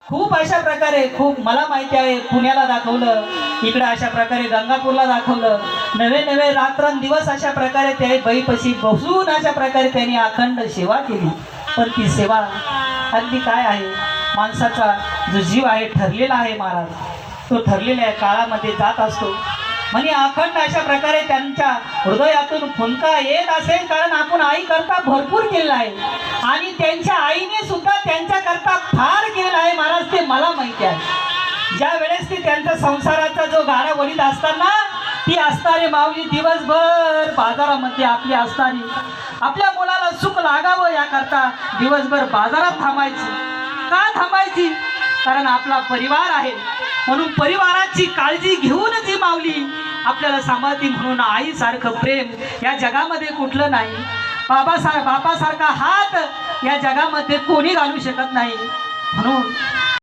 खूप अशा प्रकारे खूप मला माहिती आहे, पुण्याला दाखवलं, इकडं अशा प्रकारे गंगापूरला दाखवलं, नवे नवे रात्रंदिवस अशा प्रकारे त्या बाईपाशी बसून अशा प्रकारे त्यांनी अखंड सेवा केली. पण ती सेवा अगदी काय आहे, माणसाचा जो जीव आहे ठरलेला आहे महाराज, तो ठरलेल्या काळामध्ये जात असतो. म्हणजे अखंड अशा प्रकारे त्यांच्या हृदयातून फुंका येत असेल, कारण आपण आई करता भरपूर केलेला आहे आणि त्यांच्या आईने सुद्धा त्यांच्या करता फार केलेला आहे महाराज, ते मला माहिती आहे. ज्या वेळेस ती त्यांचा संसाराचा जो गाडा वडीत असताना ती असणारी माऊली दिवसभर बाजारामध्ये आपली असणारी आपल्या मुलाला सुख लागावं याकरता दिवसभर बाजारात थांबायची. का थांबायची? कारण आपला परिवार आहे, म्हणून परिवाराची काळजी घेऊन जी माऊली आपल्याला सांभाळती. म्हणून आईसारखं प्रेम या जगामध्ये कुठलं नाही. बापासारखा हात या जगामध्ये कोणी घालू शकत नाही. म्हणून